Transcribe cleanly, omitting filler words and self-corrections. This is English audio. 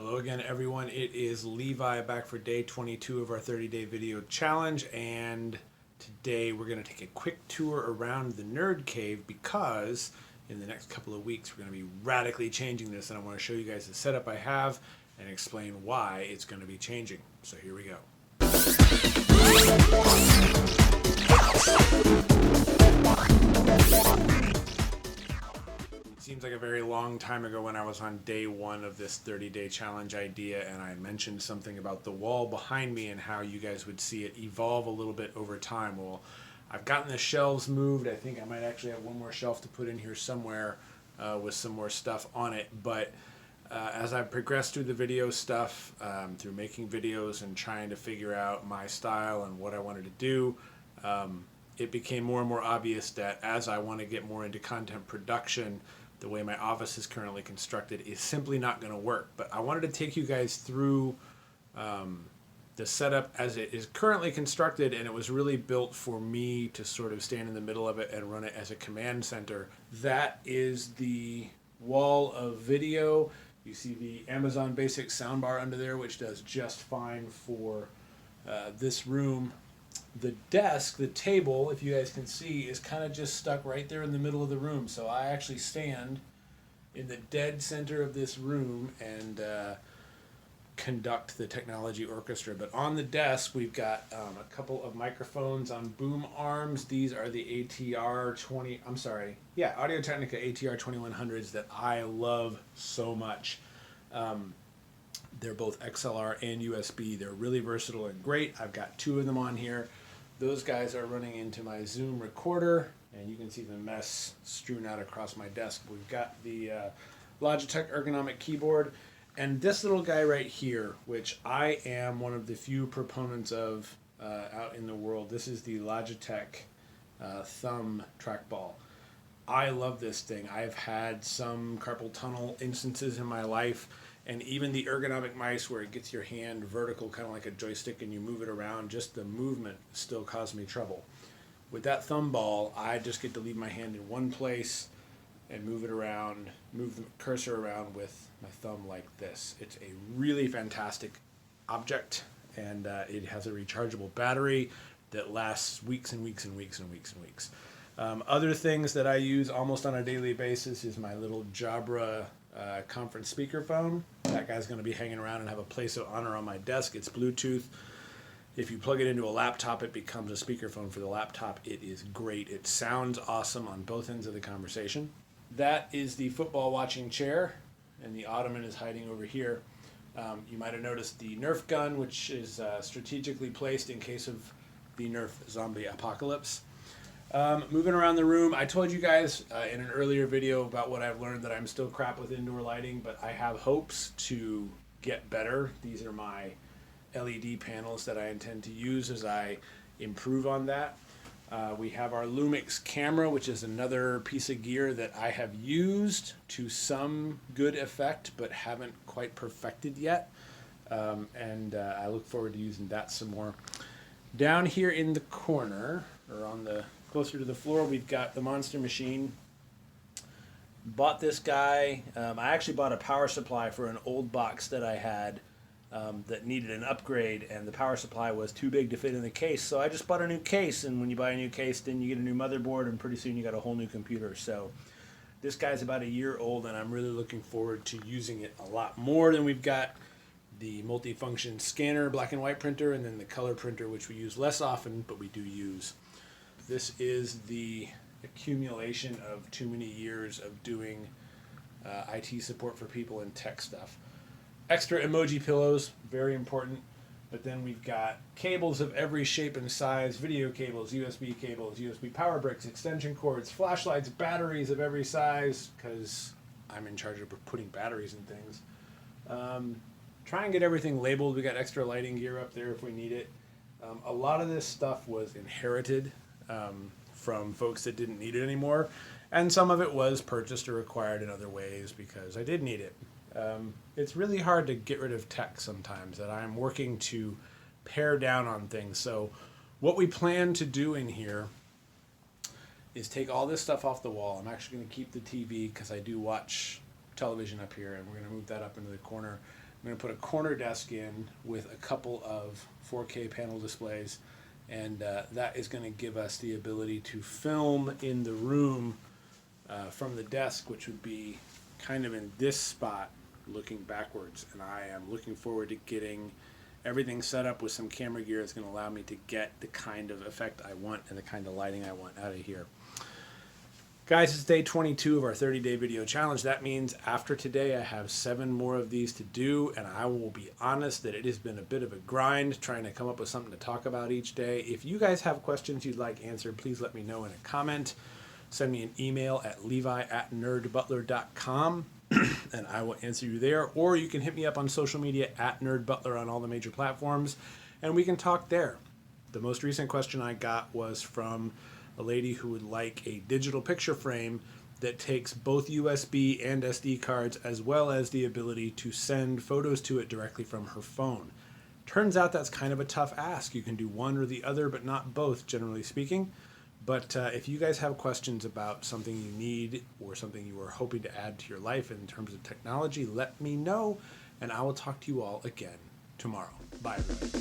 Hello again, everyone. It is Levi back for day 22 of our 30-day video challenge, and today we're going to take a quick tour around the Nerd Cave because in the next couple of weeks we're going to be radically changing this, and I want to show you guys the setup I have and explain why it's going to be changing. So here we go. Seems like a very long time ago when I was on day one of this 30-day challenge idea, and I mentioned something about the wall behind me and how you guys would see it evolve a little bit over time. Well, I've gotten the shelves moved. I think I might actually have one more shelf to put in here somewhere with some more stuff on it. But as I've progressed through the video stuff, through making videos and trying to figure out my style and what I wanted to do, it became more and more obvious that as I want to get more into content production, the way my office is currently constructed is simply not going to work. But I wanted to take you guys through the setup as it is currently constructed, and it was really built for me to sort of stand in the middle of it and run it as a command center. That is the wall of video. You see the Amazon Basic soundbar under there, which does just fine for this room. The desk, the table, if you guys can see, is kind of just stuck right there in the middle of the room. So I actually stand in the dead center of this room and conduct the technology orchestra. But on the desk, we've got a couple of microphones on boom arms. These are the Audio-Technica ATR 2100s that I love so much. They're both XLR and USB. They're really versatile and great. I've got two of them on here. Those guys are running into my Zoom recorder, and you can see the mess strewn out across my desk. We've got the Logitech ergonomic keyboard, and this little guy right here, which I am one of the few proponents of out in the world. This is the Logitech thumb trackball. I love this thing. I've had some carpal tunnel instances in my life, and even the ergonomic mice where it gets your hand vertical, kind of like a joystick, and you move it around, just the movement still caused me trouble. With that thumb ball, I just get to leave my hand in one place and move it around, move the cursor around with my thumb like this. It's a really fantastic object, and it has a rechargeable battery that lasts weeks and weeks and weeks and weeks and weeks. Other things that I use almost on a daily basis is my little Jabra conference speakerphone. That guy's going to be hanging around and have a place of honor on my desk. It's Bluetooth. If you plug it into a laptop, it becomes a speakerphone for the laptop. It is great. It sounds awesome on both ends of the conversation. That is the football watching chair, and the ottoman is hiding over here. You might have noticed the Nerf gun, which is strategically placed in case of the Nerf zombie apocalypse. Moving around the room, I told you guys in an earlier video about what I've learned, that I'm still crap with indoor lighting, but I have hopes to get better. These are my LED panels that I intend to use as I improve on that. We have our Lumix camera, which is another piece of gear that I have used to some good effect, but haven't quite perfected yet. And I look forward to using that some more. Down here in the corner, or on the closer to the floor, we've got the Monster Machine. Bought this guy. I actually bought a power supply for an old box that I had that needed an upgrade, and the power supply was too big to fit in the case. So I just bought a new case, and when you buy a new case, then you get a new motherboard, and pretty soon you got a whole new computer. So this guy's about a year old, and I'm really looking forward to using it a lot more. Than we've got the multifunction scanner, black and white printer, and then the color printer, which we use less often, but we do use. This is the accumulation of too many years of doing IT support for people and tech stuff. Extra emoji pillows, very important. But then we've got cables of every shape and size, video cables, USB power bricks, extension cords, flashlights, batteries of every size, because I'm in charge of putting batteries in things. Try and get everything labeled. We got extra lighting gear up there if we need it. A lot of this stuff was inherited from folks that didn't need it anymore, and some of it was purchased or acquired in other ways because I did need it. It's really hard to get rid of tech sometimes, that I'm working to pare down on things. So what we plan to do in here is take all this stuff off the wall. I'm actually going to keep the TV because I do watch television up here, and we're going to move that up into the corner. I'm going to put a corner desk in with a couple of 4K panel displays, and that is going to give us the ability to film in the room from the desk, which would be kind of in this spot looking backwards. And I am looking forward to getting everything set up with some camera gear that's going to allow me to get the kind of effect I want and the kind of lighting I want out of here. Guys, it's day 22 of our 30-day video challenge. That means after today, I have 7 more of these to do, and I will be honest that it has been a bit of a grind trying to come up with something to talk about each day. If you guys have questions you'd like answered, please let me know in a comment. Send me an email at levi@nerdbutler.com, and I will answer you there. Or you can hit me up on social media at nerdbutler on all the major platforms, and we can talk there. The most recent question I got was from a lady who would like a digital picture frame that takes both USB and SD cards, as well as the ability to send photos to it directly from her phone. Turns out that's kind of a tough ask. You can do one or the other, but not both, generally speaking. But if you guys have questions about something you need or something you are hoping to add to your life in terms of technology, let me know, and I will talk to you all again tomorrow. Bye, everybody.